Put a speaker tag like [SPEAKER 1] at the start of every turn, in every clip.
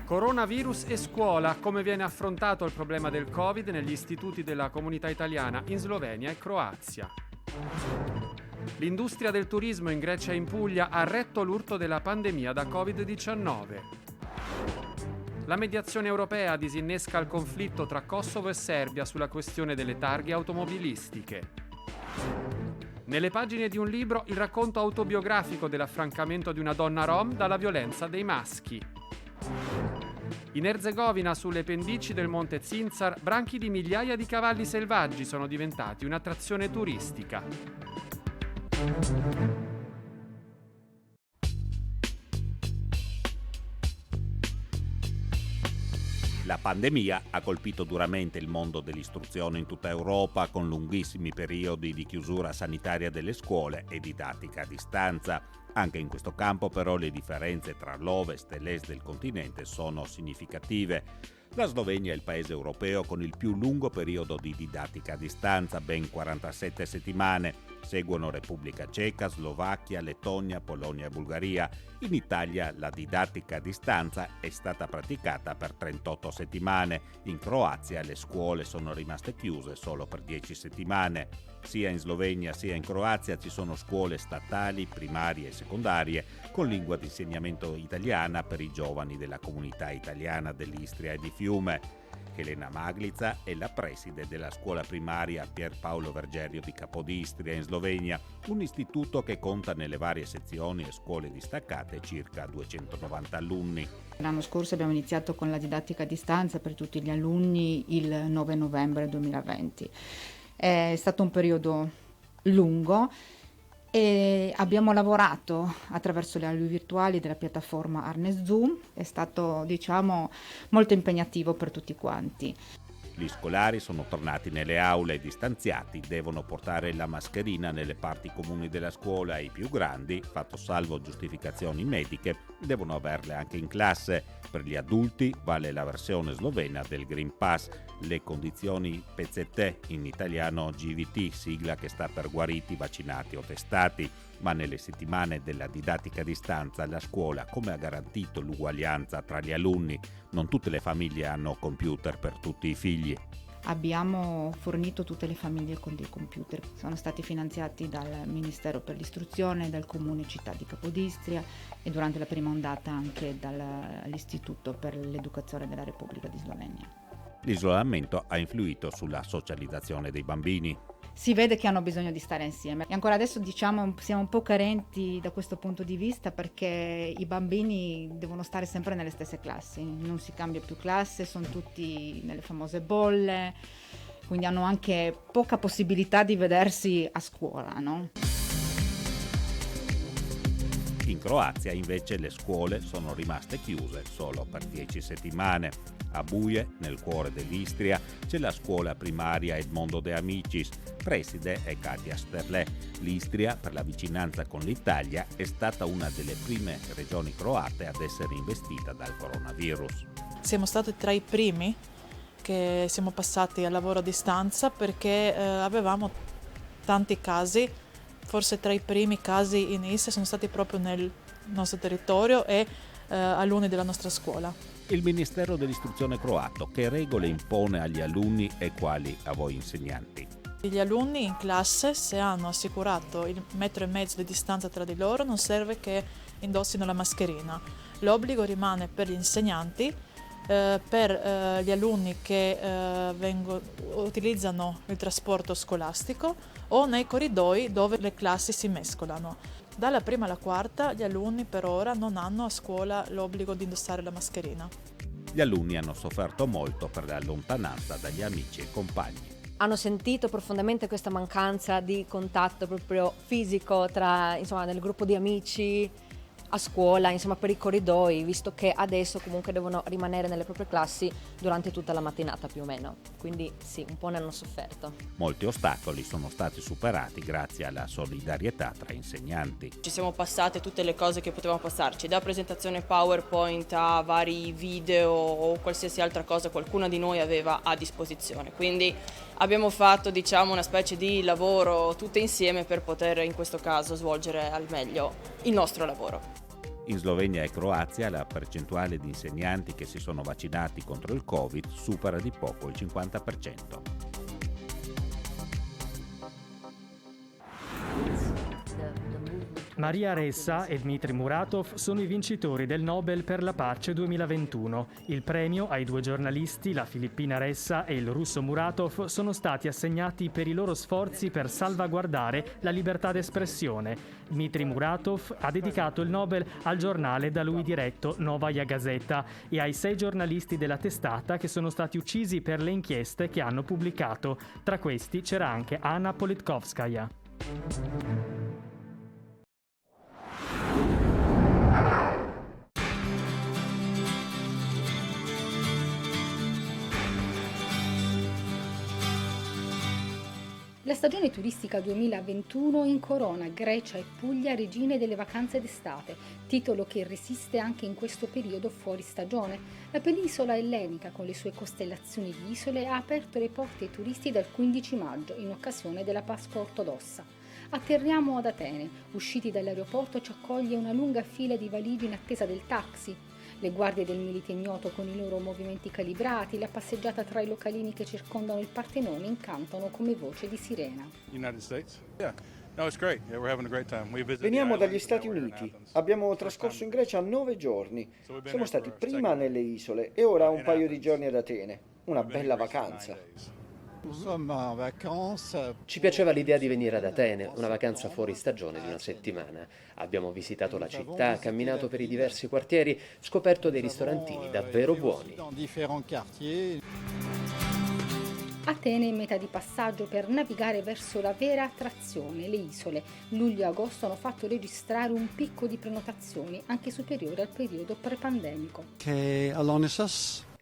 [SPEAKER 1] Coronavirus e scuola, come viene affrontato il problema del Covid negli istituti della comunità italiana in Slovenia e Croazia. L'industria del turismo in Grecia e in Puglia ha retto l'urto della pandemia da Covid-19. La mediazione europea disinnesca il conflitto tra Kosovo e Serbia sulla questione delle targhe automobilistiche. Nelle pagine di un libro il racconto autobiografico dell'affrancamento di una donna rom dalla violenza dei maschi. In Erzegovina, sulle pendici del monte Zinzar, branchi di migliaia di cavalli selvaggi sono diventati un'attrazione turistica.
[SPEAKER 2] La pandemia ha colpito duramente il mondo dell'istruzione in tutta Europa, con lunghissimi periodi di chiusura sanitaria delle scuole e didattica a distanza. Anche in questo campo però le differenze tra l'ovest e l'est del continente sono significative. La Slovenia è il paese europeo con il più lungo periodo di didattica a distanza, ben 47 settimane. Seguono Repubblica Ceca, Slovacchia, Lettonia, Polonia e Bulgaria. In Italia la didattica a distanza è stata praticata per 38 settimane. In Croazia le scuole sono rimaste chiuse solo per 10 settimane. Sia in Slovenia sia in Croazia ci sono scuole statali, primarie e secondarie con lingua di insegnamento italiana per i giovani della comunità italiana dell'Istria e di Fiume. Elena Maglica è la preside della scuola primaria Pierpaolo Vergerio di Capodistria in Slovenia, un istituto che conta nelle varie sezioni e scuole distaccate circa 290 alunni.
[SPEAKER 3] L'anno scorso abbiamo iniziato con la didattica a distanza per tutti gli alunni il 9 novembre 2020. È stato un periodo lungo e abbiamo lavorato attraverso le aule virtuali della piattaforma Arnes Zoom. È stato, molto impegnativo per tutti quanti.
[SPEAKER 2] Gli scolari sono tornati nelle aule, distanziati, devono portare la mascherina nelle parti comuni della scuola e i più grandi, fatto salvo giustificazioni mediche, devono averle anche in classe. Per gli adulti vale la versione slovena del Green Pass, le condizioni PCT, in italiano GVT, sigla che sta per guariti, vaccinati o testati. Ma nelle settimane della didattica a distanza la scuola come ha garantito l'uguaglianza tra gli alunni? Non tutte le famiglie hanno computer per tutti i figli.
[SPEAKER 3] Abbiamo fornito tutte le famiglie con dei computer. Sono stati finanziati dal Ministero per l'Istruzione, dal Comune Città di Capodistria e durante la prima ondata anche dall'Istituto per l'Educazione della Repubblica di Slovenia.
[SPEAKER 2] L'isolamento ha influito sulla socializzazione dei bambini.
[SPEAKER 3] Si vede che hanno bisogno di stare insieme e ancora adesso siamo un po' carenti da questo punto di vista perché i bambini devono stare sempre nelle stesse classi, non si cambia più classe, sono tutti nelle famose bolle, quindi hanno anche poca possibilità di vedersi a scuola, no?
[SPEAKER 2] In Croazia invece le scuole sono rimaste chiuse solo per 10 settimane. A Buje, nel cuore dell'Istria, c'è la scuola primaria Edmondo De Amicis. Preside è Katia Sterle. L'Istria, per la vicinanza con l'Italia, è stata una delle prime regioni croate ad essere investita dal coronavirus.
[SPEAKER 4] Siamo stati tra i primi che siamo passati al lavoro a distanza perché avevamo tanti casi, forse tra i primi casi in Istria sono stati proprio nel nostro territorio e alunni della nostra scuola.
[SPEAKER 2] Il Ministero dell'Istruzione croato che regole impone agli alunni e quali a voi insegnanti?
[SPEAKER 4] Gli alunni in classe, se hanno assicurato il 1,5 metri di distanza tra di loro, non serve che indossino la mascherina. L'obbligo rimane per gli insegnanti, per gli alunni che utilizzano il trasporto scolastico o nei corridoi dove le classi si mescolano. Dalla prima alla quarta gli alunni per ora non hanno a scuola l'obbligo di indossare la mascherina.
[SPEAKER 2] Gli alunni hanno sofferto molto per la lontananza dagli amici e compagni.
[SPEAKER 5] Hanno sentito profondamente questa mancanza di contatto proprio fisico nel gruppo di amici, a scuola, insomma per i corridoi, visto che adesso comunque devono rimanere nelle proprie classi durante tutta la mattinata più o meno. Quindi sì, un po' ne hanno sofferto.
[SPEAKER 2] Molti ostacoli sono stati superati grazie alla solidarietà tra insegnanti.
[SPEAKER 6] Ci siamo passate tutte le cose che potevamo passarci, da presentazione PowerPoint a vari video o qualsiasi altra cosa qualcuna di noi aveva a disposizione. Quindi abbiamo fatto, diciamo, una specie di lavoro tutte insieme per poter in questo caso svolgere al meglio il nostro lavoro.
[SPEAKER 2] In Slovenia e Croazia la percentuale di insegnanti che si sono vaccinati contro il Covid supera di poco il 50%.
[SPEAKER 7] Maria Ressa e Dmitry Muratov sono i vincitori del Nobel per la pace 2021. Il premio ai due giornalisti, la filippina Ressa e il russo Muratov, sono stati assegnati per i loro sforzi per salvaguardare la libertà d'espressione. Dmitry Muratov ha dedicato il Nobel al giornale da lui diretto Novaya Gazeta e ai 6 giornalisti della testata che sono stati uccisi per le inchieste che hanno pubblicato. Tra questi c'era anche Anna Politkovskaya.
[SPEAKER 8] La stagione turistica 2021 incorona Grecia e Puglia regine delle vacanze d'estate, titolo che resiste anche in questo periodo fuori stagione. La penisola ellenica con le sue costellazioni di isole ha aperto le porte ai turisti dal 15 maggio in occasione della Pasqua ortodossa. Atterriamo ad Atene, usciti dall'aeroporto ci accoglie una lunga fila di valigie in attesa del taxi. Le guardie del Milite Ignoto con i loro movimenti calibrati, la passeggiata tra i localini che circondano il Partenone incantano come voce di sirena.
[SPEAKER 9] Veniamo dagli Stati Uniti. Abbiamo trascorso in Grecia 9 giorni. Siamo stati prima nelle isole e ora un paio di giorni ad Atene. Una bella vacanza.
[SPEAKER 10] Ci piaceva l'idea di venire ad Atene, una vacanza fuori stagione di una settimana. Abbiamo visitato la città, camminato per i diversi quartieri, scoperto dei ristorantini davvero buoni.
[SPEAKER 8] Atene è meta di passaggio per navigare verso la vera attrazione, le isole. Luglio e agosto hanno fatto registrare un picco di prenotazioni anche superiore al periodo prepandemico.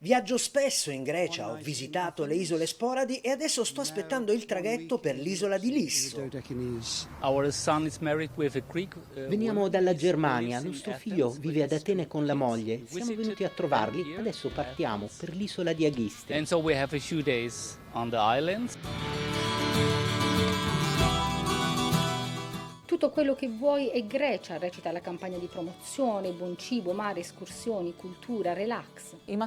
[SPEAKER 11] Viaggio spesso in Grecia, ho visitato le isole Sporadi e adesso sto aspettando il traghetto per l'isola di Lisso.
[SPEAKER 12] Veniamo dalla Germania, nostro figlio vive ad Atene con la moglie. Siamo venuti a trovarli, adesso partiamo per l'isola di Agiste.
[SPEAKER 8] Tutto quello che vuoi è Grecia, recita la campagna di promozione, buon cibo, mare, escursioni, cultura, relax.
[SPEAKER 13] Il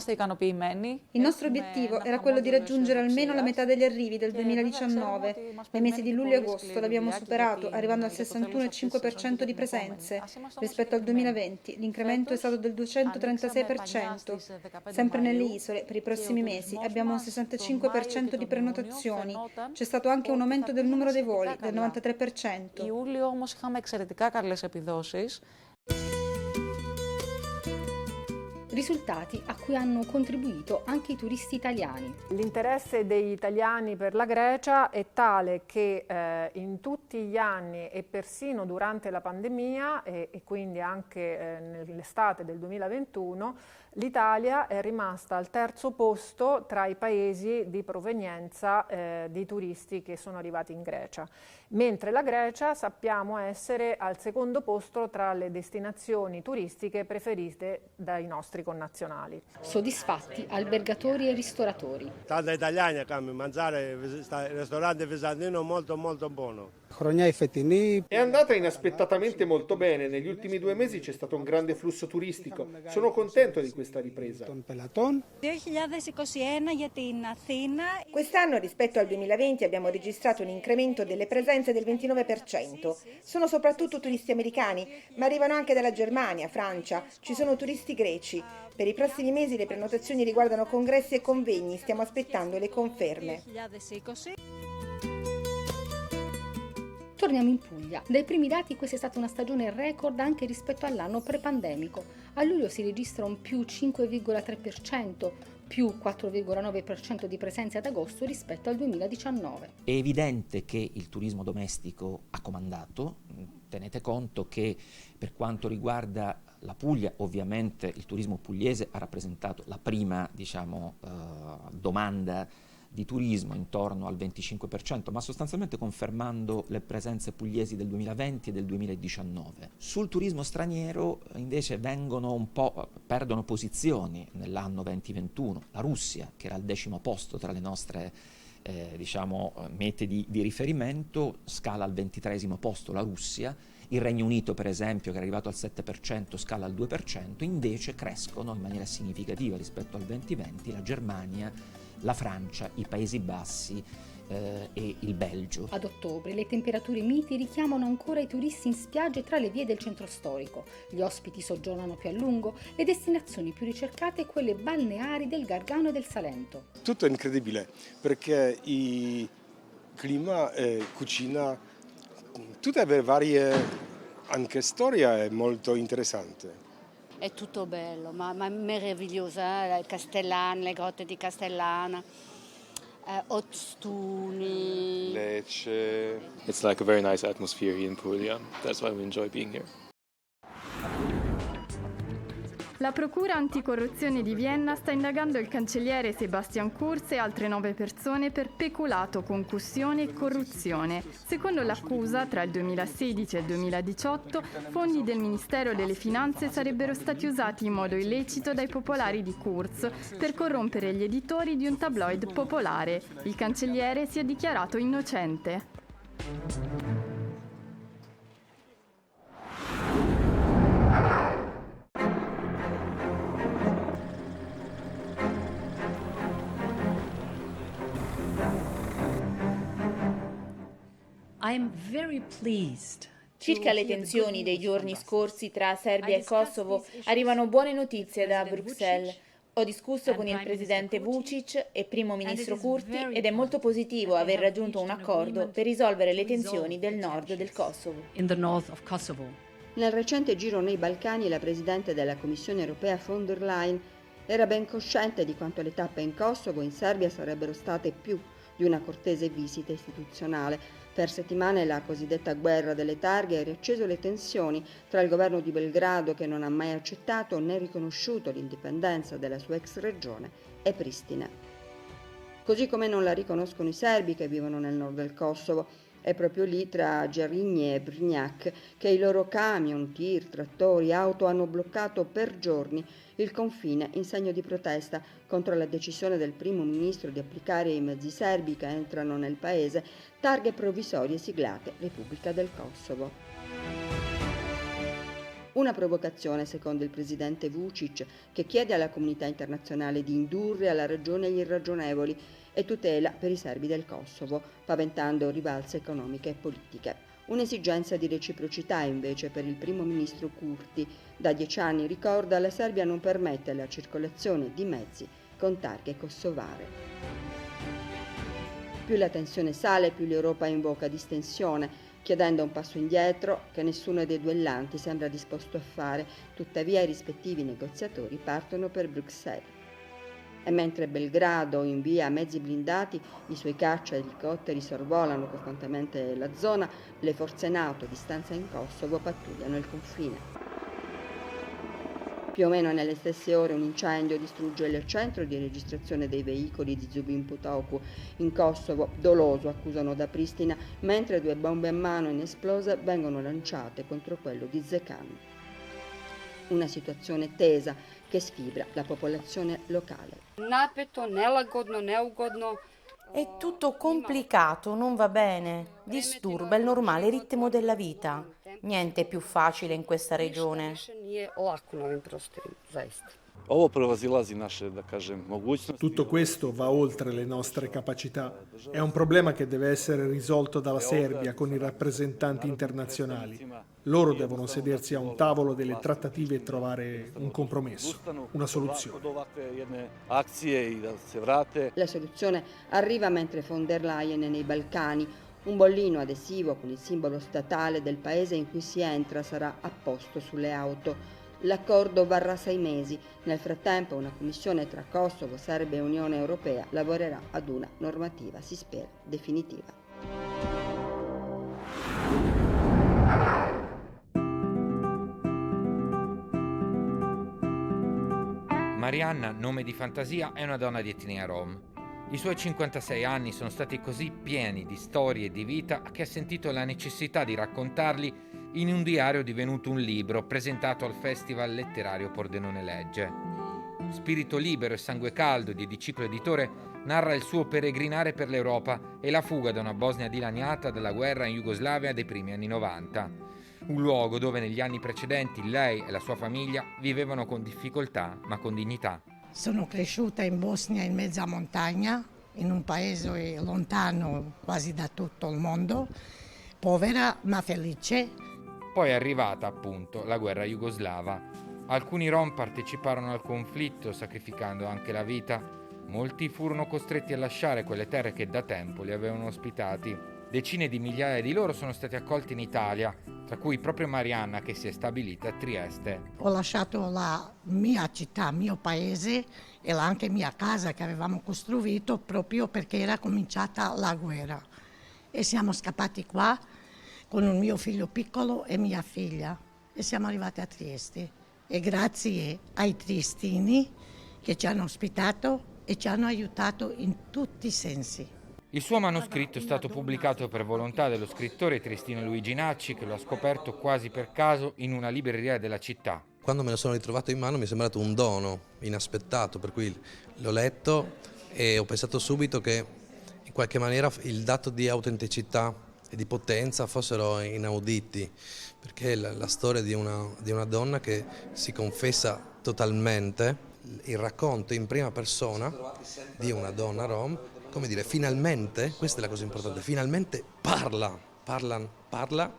[SPEAKER 13] nostro obiettivo era quello di raggiungere almeno la metà degli arrivi del 2019. Nei mesi di luglio e agosto l'abbiamo superato, arrivando al 61,5% di presenze. Rispetto al 2020 l'incremento è stato del 236%. Sempre nelle isole, per i prossimi mesi abbiamo un 65% di prenotazioni. C'è stato anche un aumento del numero dei voli, del 93%.
[SPEAKER 14] Όμως είχαμε εξαιρετικά καλές επιδόσεις.
[SPEAKER 8] Risultati a cui hanno contribuito anche i turisti italiani.
[SPEAKER 15] L'interesse degli italiani per la Grecia è tale che in tutti gli anni e persino durante la pandemia e quindi anche nell'estate del 2021 l'Italia è rimasta al terzo posto tra i paesi di provenienza di turisti che sono arrivati in Grecia, mentre la Grecia sappiamo essere al secondo posto tra le destinazioni turistiche preferite dai nostri connazionali.
[SPEAKER 8] Soddisfatti albergatori e ristoratori.
[SPEAKER 16] Tanti italiani a mangiare al ristorante Visantino molto buono.
[SPEAKER 17] È andata inaspettatamente molto bene, negli ultimi 2 mesi c'è stato un grande flusso turistico, sono contento di questa ripresa.
[SPEAKER 13] Quest'anno rispetto al 2020 abbiamo registrato un incremento delle presenze del 29%. Sono soprattutto turisti americani, ma arrivano anche dalla Germania, Francia, ci sono turisti greci. Per i prossimi mesi le prenotazioni riguardano congressi e convegni, stiamo aspettando le conferme.
[SPEAKER 8] Torniamo in Puglia. Dai primi dati questa è stata una stagione record anche rispetto all'anno prepandemico. A luglio si registra un più 5,3%, più 4,9% di presenze ad agosto rispetto al 2019.
[SPEAKER 18] È evidente che il turismo domestico ha comandato, tenete conto che per quanto riguarda la Puglia, ovviamente il turismo pugliese ha rappresentato la prima, domanda di turismo, intorno al 25%, ma sostanzialmente confermando le presenze pugliesi del 2020 e del 2019. Sul turismo straniero invece perdono posizioni nell'anno 2021. La Russia, che era al 10° posto tra le nostre mete di riferimento, scala al 23° posto la Russia. Il Regno Unito, per esempio, che è arrivato al 7%, scala al 2%, invece crescono in maniera significativa rispetto al 2020 la Germania, la Francia, i Paesi Bassi e il Belgio.
[SPEAKER 8] Ad ottobre le temperature miti richiamano ancora i turisti in spiagge tra le vie del centro storico. Gli ospiti soggiornano più a lungo, le destinazioni più ricercate quelle balneari del Gargano e del Salento.
[SPEAKER 19] Tutto è incredibile perché il clima, cucina, tutte le varie, anche storia è molto interessante.
[SPEAKER 20] È tutto bello, ma meraviglioso, Castellana, le grotte di Castellana, Ostuni.
[SPEAKER 21] Lecce. It's like a very nice atmosphere here in Puglia. That's why we enjoy being here.
[SPEAKER 22] La Procura Anticorruzione di Vienna sta indagando il cancelliere Sebastian Kurz e altre 9 persone per peculato, concussione e corruzione. Secondo l'accusa, tra il 2016 e il 2018, fondi del Ministero delle Finanze sarebbero stati usati in modo illecito dai popolari di Kurz per corrompere gli editori di un tabloid popolare. Il cancelliere si è dichiarato innocente.
[SPEAKER 23] Circa le tensioni dei giorni scorsi tra Serbia e Kosovo, arrivano buone notizie da Bruxelles. Ho discusso con il presidente Vučić e primo ministro Kurti ed è molto positivo aver raggiunto un accordo per risolvere le tensioni del nord del Kosovo.
[SPEAKER 24] Nel recente giro nei Balcani, la presidente della Commissione europea von der Leyen era ben cosciente di quanto le tappe in Kosovo e in Serbia sarebbero state più di una cortese visita istituzionale. Per settimane la cosiddetta guerra delle targhe ha riacceso le tensioni tra il governo di Belgrado, che non ha mai accettato né riconosciuto l'indipendenza della sua ex regione, e Pristina. Così come non la riconoscono i serbi che vivono nel nord del Kosovo. È proprio lì, tra Jarinje e Brnjac, che i loro camion, tir, trattori, auto hanno bloccato per giorni il confine in segno di protesta contro la decisione del primo ministro di applicare ai mezzi serbi che entrano nel paese targhe provvisorie siglate Repubblica del Kosovo. Una provocazione, secondo il presidente Vučić, che chiede alla comunità internazionale di indurre alla ragione gli irragionevoli e tutela per i serbi del Kosovo, paventando rivalse economiche e politiche. Un'esigenza di reciprocità invece per il primo ministro Kurti. Da 10 anni, ricorda, la Serbia non permette la circolazione di mezzi con targhe kosovare. Più la tensione sale, più l'Europa invoca distensione, chiedendo un passo indietro che nessuno dei duellanti sembra disposto a fare. Tuttavia i rispettivi negoziatori partono per Bruxelles. E mentre Belgrado invia mezzi blindati, i suoi caccia e elicotteri sorvolano costantemente la zona, le forze NATO di stanza in Kosovo pattugliano il confine. Più o meno nelle stesse ore un incendio distrugge il centro di registrazione dei veicoli di Zubin Putoku in Kosovo, doloso, accusano da Pristina, mentre 2 bombe a mano inesplose vengono lanciate contro quello di Zekan. Una situazione tesa che sfibra la popolazione locale.
[SPEAKER 25] Napeto, nelagodno, neugodno.
[SPEAKER 26] È tutto complicato, non va bene, disturba il normale ritmo della vita. Niente è più facile in questa regione.
[SPEAKER 17] Tutto questo va oltre le nostre capacità. È un problema che deve essere risolto dalla Serbia con i rappresentanti internazionali. Loro devono sedersi a un tavolo delle trattative e trovare un compromesso, una soluzione.
[SPEAKER 24] La soluzione arriva mentre von der Leyen è nei Balcani. Un bollino adesivo con il simbolo statale del paese in cui si entra sarà apposto sulle auto. L'accordo varrà 6 mesi. Nel frattempo una commissione tra Kosovo, Serbia e Unione Europea lavorerà ad una normativa, si spera, definitiva.
[SPEAKER 1] Marianna, nome di fantasia, è una donna di etnia rom. I suoi 56 anni sono stati così pieni di storie e di vita che ha sentito la necessità di raccontarli in un diario divenuto un libro presentato al Festival Letterario Pordenone Legge. Spirito libero e sangue caldo di Ediciclo Editore narra il suo peregrinare per l'Europa e la fuga da una Bosnia dilaniata dalla guerra in Jugoslavia dei primi anni 90. Un luogo dove negli anni precedenti lei e la sua famiglia vivevano con difficoltà ma con dignità.
[SPEAKER 2] Sono cresciuta in Bosnia in mezza montagna, in un paese lontano quasi da tutto il mondo, povera ma felice.
[SPEAKER 1] Poi è arrivata appunto la guerra jugoslava. Alcuni rom parteciparono al conflitto sacrificando anche la vita. Molti furono costretti a lasciare quelle terre che da tempo li avevano ospitati. Decine di migliaia di loro sono stati accolti in Italia, tra cui proprio Marianna che si è stabilita a Trieste.
[SPEAKER 2] Ho lasciato la mia città, mio paese e anche mia casa che avevamo costruito proprio perché era cominciata la guerra. E siamo scappati qua con un mio figlio piccolo e mia figlia e siamo arrivati a Trieste. E grazie ai triestini che ci hanno ospitato e ci hanno aiutato in tutti i sensi.
[SPEAKER 1] Il suo manoscritto è stato pubblicato per volontà dello scrittore triestino Luigi Nacci, che lo ha scoperto quasi per caso in una libreria della città.
[SPEAKER 3] Quando me lo sono ritrovato in mano mi è sembrato un dono inaspettato, per cui l'ho letto e ho pensato subito che in qualche maniera il dato di autenticità e di potenza fossero inauditi, perché la storia di una donna che si confessa totalmente, il racconto in prima persona di una donna rom, come dire, finalmente, questa è la cosa importante, finalmente parla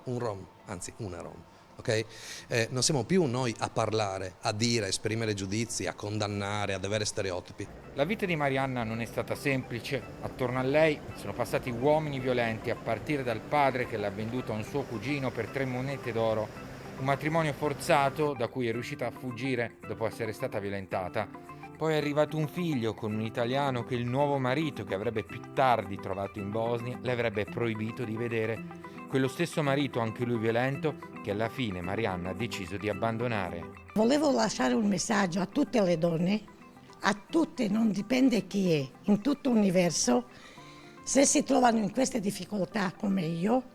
[SPEAKER 3] un rom, anzi una rom, ok? Non siamo più noi a parlare, a dire, a esprimere giudizi, a condannare, ad avere stereotipi.
[SPEAKER 1] La vita di Marianna non è stata semplice, attorno a lei sono passati uomini violenti a partire dal padre che l'ha venduta a un suo cugino per 3 monete d'oro, un matrimonio forzato da cui è riuscita a fuggire dopo essere stata violentata. Poi è arrivato un figlio con un italiano che il nuovo marito, che avrebbe più tardi trovato in Bosnia, le avrebbe proibito di vedere. Quello stesso marito, anche lui violento, che alla fine Marianna ha deciso di abbandonare.
[SPEAKER 2] Volevo lasciare un messaggio a tutte le donne, a tutte, non dipende chi è, in tutto l'universo, se si trovano in queste difficoltà come io,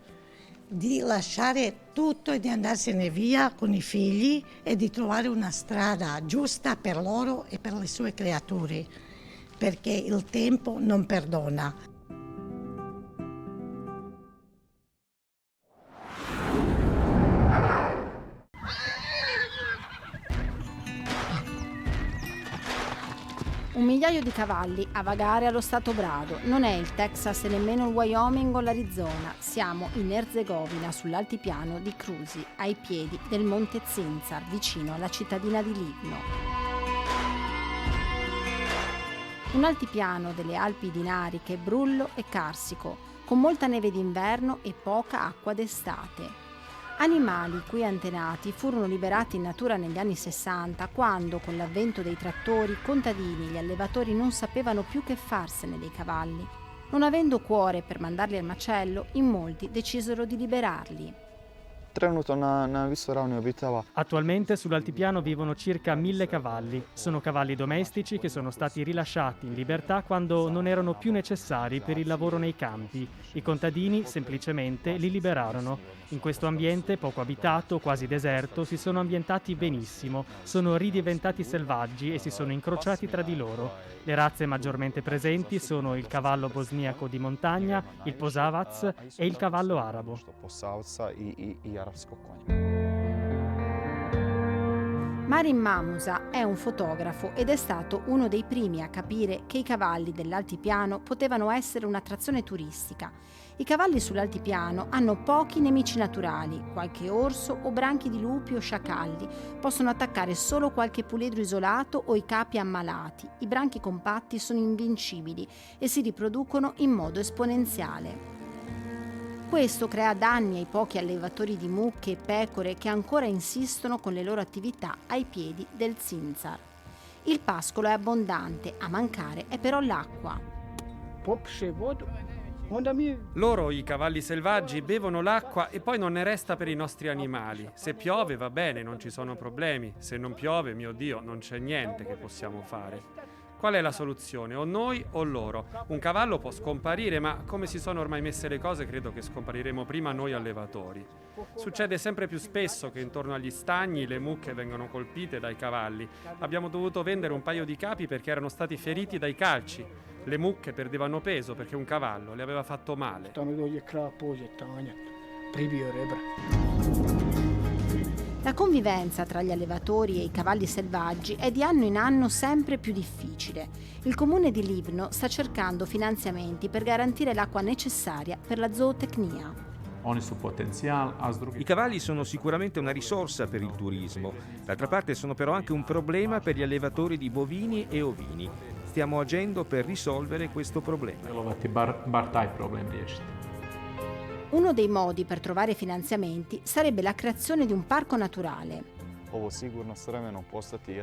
[SPEAKER 2] di lasciare tutto e di andarsene via con i figli e di trovare una strada giusta per loro e per le sue creature, perché il tempo non perdona.
[SPEAKER 4] Un migliaio di cavalli a vagare allo stato brado. Non è il Texas e nemmeno il Wyoming o l'Arizona. Siamo in Erzegovina, sull'altipiano di Krusi, ai piedi del monte Zinzar, vicino alla cittadina di Livno. Un altipiano delle Alpi Dinariche, brullo e carsico, con molta neve d'inverno e poca acqua d'estate. Animali i cui antenati furono liberati in natura negli anni 60, quando, con l'avvento dei trattori, i contadini e gli allevatori non sapevano più che farsene dei cavalli. Non avendo cuore per mandarli al macello, in molti decisero di liberarli.
[SPEAKER 7] Attualmente sull'altipiano vivono circa 1000 cavalli. Sono cavalli domestici che sono stati rilasciati in libertà quando non erano più necessari per il lavoro nei campi. I contadini semplicemente li liberarono. In questo ambiente poco abitato, quasi deserto, si sono ambientati benissimo, sono ridiventati selvaggi e si sono incrociati tra di loro. Le razze maggiormente presenti sono il cavallo bosniaco di montagna, il posavac e il cavallo arabo.
[SPEAKER 4] Marin Mamusa è un fotografo ed è stato uno dei primi a capire che i cavalli dell'altipiano potevano essere un'attrazione turistica. I cavalli sull'altipiano hanno pochi nemici naturali, qualche orso o branchi di lupi o sciacalli, possono attaccare solo qualche puledro isolato o i capi ammalati, i branchi compatti sono invincibili e si riproducono in modo esponenziale. Questo crea danni ai pochi allevatori di mucche e pecore che ancora insistono con le loro attività ai piedi del Zinzar. Il pascolo è abbondante, a mancare è però l'acqua.
[SPEAKER 5] Loro, i cavalli selvaggi, bevono l'acqua e poi non ne resta per i nostri animali. Se piove va bene, non ci sono problemi. Se non piove, mio Dio, non c'è niente che possiamo fare. Qual è la soluzione? O noi o loro. Un cavallo può scomparire, ma come si sono ormai messe le cose, credo che scompariremo prima noi allevatori. Succede sempre più spesso che intorno agli stagni le mucche vengono colpite dai cavalli. Abbiamo dovuto vendere un paio di capi perché erano stati feriti dai calci. Le mucche perdevano peso perché un cavallo le aveva fatto male.
[SPEAKER 4] La convivenza tra gli allevatori e i cavalli selvaggi è di anno in anno sempre più difficile. Il comune di Livno sta cercando finanziamenti per garantire l'acqua necessaria per la zootecnia.
[SPEAKER 6] I cavalli sono sicuramente una risorsa per il turismo, d'altra parte sono però anche un problema per gli allevatori di bovini e ovini. Stiamo agendo per risolvere questo problema.
[SPEAKER 4] Uno dei modi per trovare finanziamenti sarebbe la creazione di un parco naturale.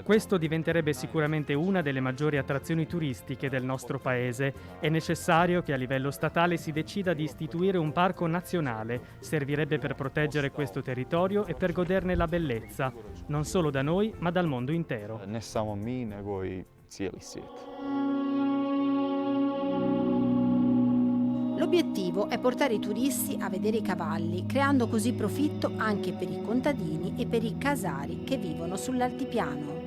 [SPEAKER 7] Questo diventerebbe sicuramente una delle maggiori attrazioni turistiche del nostro paese. È necessario che a livello statale si decida di istituire un parco nazionale. Servirebbe per proteggere questo territorio e per goderne la bellezza, non solo da noi, ma dal mondo intero.
[SPEAKER 4] L'obiettivo è portare i turisti a vedere i cavalli, creando così profitto anche per i contadini e per i casari che vivono sull'altipiano.